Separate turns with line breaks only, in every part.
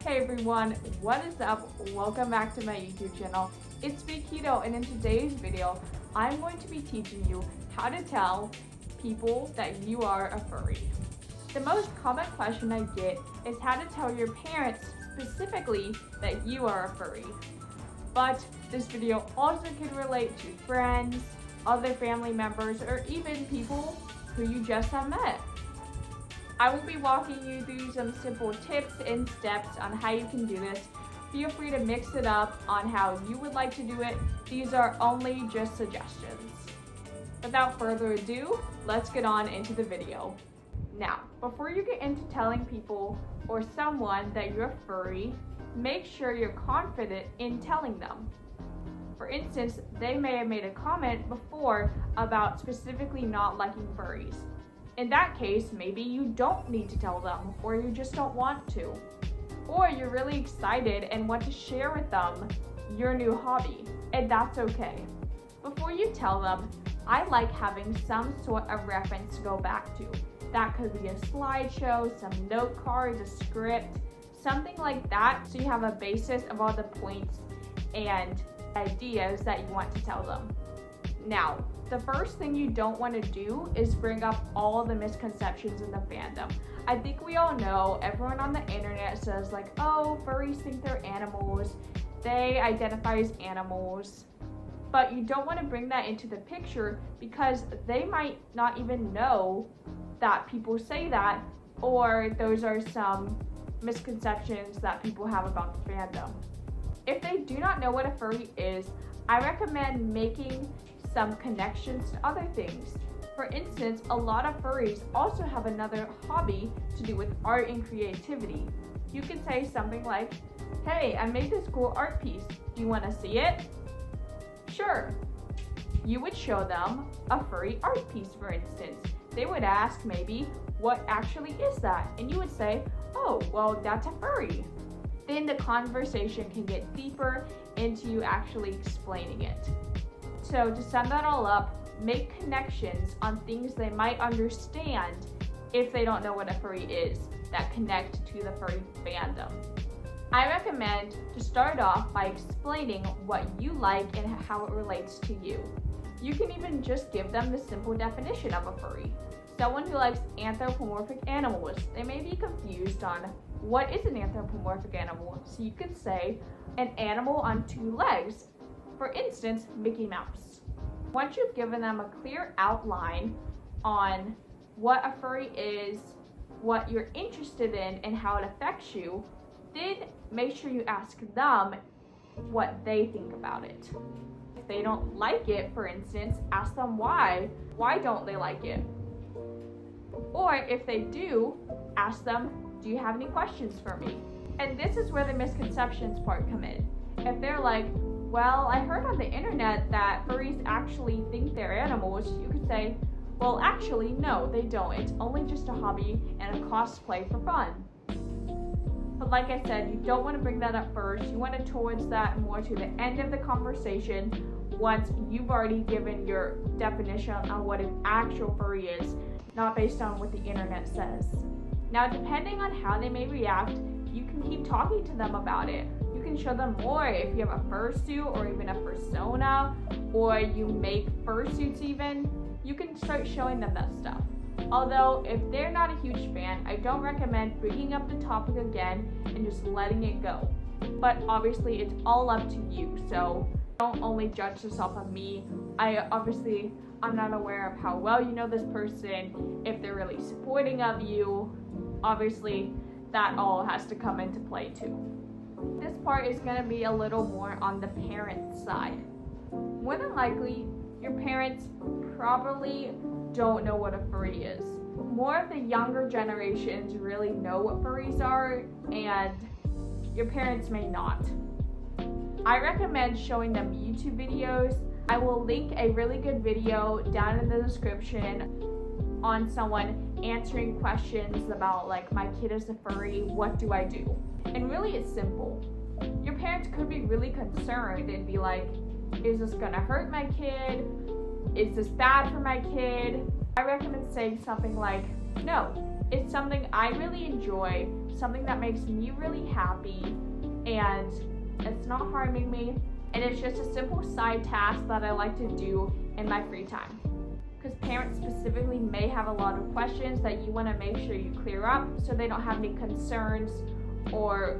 Hey everyone, what is up? Welcome back to my YouTube channel. It's me, Kito, and in today's video, I'm going to be teaching you how to tell people that you are a furry. The most common question I get is how to tell your parents specifically that you are a furry. But this video also can relate to friends, other family members, or even people who you just have met. I will be walking you through some simple tips and steps on how you can do this. Feel free to mix it up on how you would like to do it. These are only just suggestions. Without further ado, let's get on into the video. Now, before you get into telling people or someone that you're a furry, make sure you're confident in telling them. For instance, they may have made a comment before about specifically not liking furries. In that case, maybe you don't need to tell them, or you just don't want to. Or you're really excited and want to share with them your new hobby, and that's okay. Before you tell them, I like having some sort of reference to go back to. That could be a slideshow, some note cards, a script, something like that, so you have a basis of all the points and ideas that you want to tell them. Now, the first thing you don't want to do is bring up all the misconceptions in the fandom. I think we all know, everyone on the internet says like, oh, furries think they're animals, they identify as animals. But you don't want to bring that into the picture because they might not even know that people say that, or those are some misconceptions that people have about the fandom. If they do not know what a furry is, I recommend making some connections to other things. For instance, a lot of furries also have another hobby to do with art and creativity. You can say something like, hey, I made this cool art piece. Do you want to see it? Sure. You would show them a furry art piece, for instance. They would ask maybe, what actually is that? And you would say, oh, well, that's a furry. Then the conversation can get deeper into you actually explaining it. So to sum that all up, make connections on things they might understand if they don't know what a furry is that connect to the furry fandom. I recommend to start off by explaining what you like and how it relates to you. You can even just give them the simple definition of a furry. Someone who likes anthropomorphic animals, they may be confused on what is an anthropomorphic animal, so you could say an animal on two legs. For instance, Mickey Mouse. Once you've given them a clear outline on what a furry is, what you're interested in, and how it affects you, then make sure you ask them what they think about it. If they don't like it, for instance, ask them why. Why don't they like it? Or if they do, ask them, do you have any questions for me? And this is where the misconceptions part come in. If they're like, well, I heard on the internet that furries actually think they're animals, you could say, well, actually, no, they don't. It's only just a hobby and a cosplay for fun. But like I said, you don't want to bring that up first. You want to towards that more to the end of the conversation once you've already given your definition on what an actual furry is, not based on what the internet says. Now, depending on how they may react, you can keep talking to them about it. You can show them more if you have a fursuit or even a persona, or you make fursuits even. You can start showing them that stuff. Although, if they're not a huge fan, I don't recommend bringing up the topic again and just letting it go. But obviously, it's all up to you, so don't only judge this off of me. I'm not aware of how well you know this person, if they're really supporting of you. Obviously, that all has to come into play too. This part is going to be a little more on the parent side. More than likely, your parents probably don't know what a furry is. More of the younger generations really know what furries are, and your parents may not. I recommend showing them YouTube videos. I will link a really good video down in the description on someone answering questions about like, my kid is a furry, what do I do? And really it's simple. Your parents could be really concerned and be like, is this gonna hurt my kid? Is this bad for my kid? I recommend saying something like, no, it's something I really enjoy. something that makes me really happy, and it's not harming me, and it's just a simple side task that I like to do in my free time. Because parents specifically may have a lot of questions that you want to make sure you clear up so they don't have any concerns or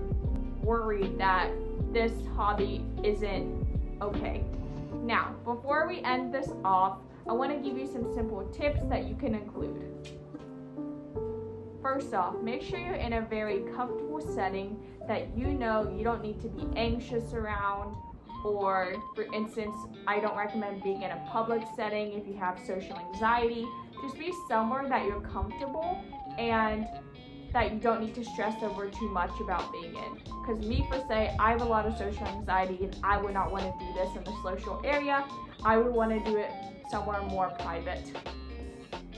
worried that this hobby isn't okay. Now, before we end this off, I want to give you some simple tips that you can include. First off, make sure you're in a very comfortable setting that you know you don't need to be anxious around, or for instance, I don't recommend being in a public setting if you have social anxiety. Just be somewhere that you're comfortable and that you don't need to stress over too much about being in. Because me, per se, I have a lot of social anxiety and I would not want to do this in the social area. I would want to do it somewhere more private.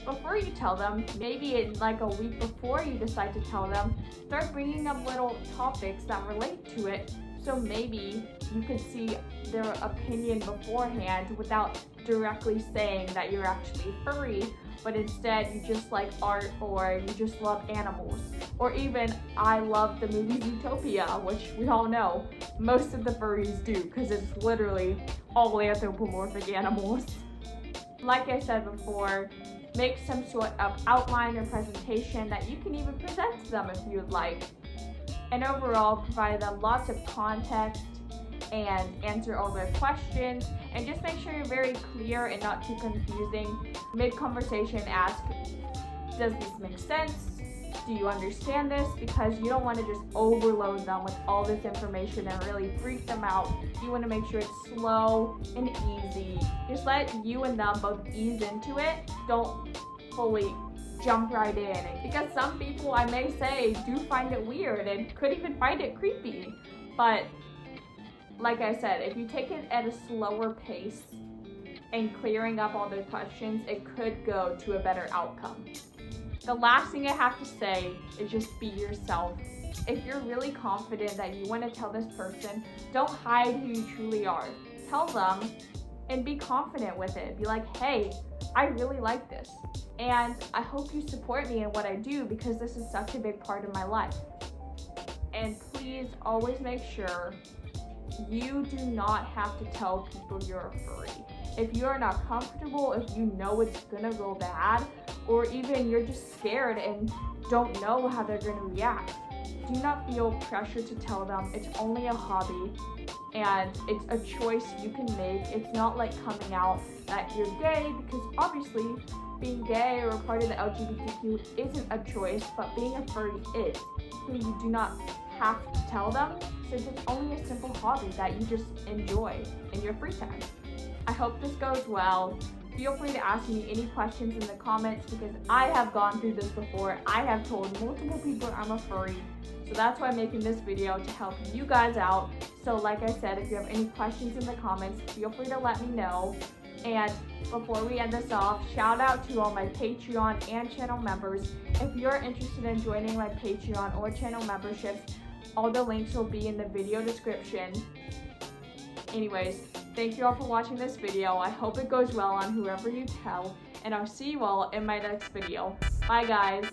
Before you tell them, maybe in like a week before you decide to tell them, start bringing up little topics that relate to it, so maybe you could see their opinion beforehand without directly saying that you're actually furry, but instead you just like art, or you just love animals, or even I love the movie Zootopia, which we all know most of the furries do because it's literally all anthropomorphic animals. Like I said before, make some sort of outline or presentation that you can even present to them if you'd like. And overall, provide them lots of context and answer all their questions, and just make sure you're very clear and not too confusing. Mid-conversation, ask, does this make sense? Do you understand this? Because you don't want to just overload them with all this information and really freak them out. You want to make sure it's slow and easy. Just let you and them both ease into it. Don't fully jump right in, because some people, I may say, do find it weird and could even find it creepy. But like I said, if you take it at a slower pace and clearing up all the questions, it could go to a better outcome. The last thing I have to say is just be yourself. If you're really confident that you want to tell this person, don't hide who you truly are. Tell them and be confident with it. Be like, hey, I really like this, and I hope you support me in what I do because this is such a big part of my life. And please always make sure you do not have to tell people you're a furry. If you are not comfortable, if you know it's gonna go bad, or even you're just scared and don't know how they're gonna react, do not feel pressure to tell them. It's only a hobby and it's a choice you can make. It's not like coming out that you're gay, because obviously being gay or part of the LGBTQ isn't a choice, but being a furry is. So you do not have to tell them, since it's only a simple hobby that you just enjoy in your free time. I hope this goes well. Feel free to ask me any questions in the comments, because I have gone through this before. I have told multiple people I'm a furry, so that's why I'm making this video, to help you guys out. So like I said, if you have any questions in the comments, feel free to let me know. And before we end this off, shout out to all my Patreon and channel members. If you're interested in joining my Patreon or channel memberships, all the links will be in the video description. Anyways, thank you all for watching this video. I hope it goes well on whoever you tell, and I'll see you all in my next video. Bye guys.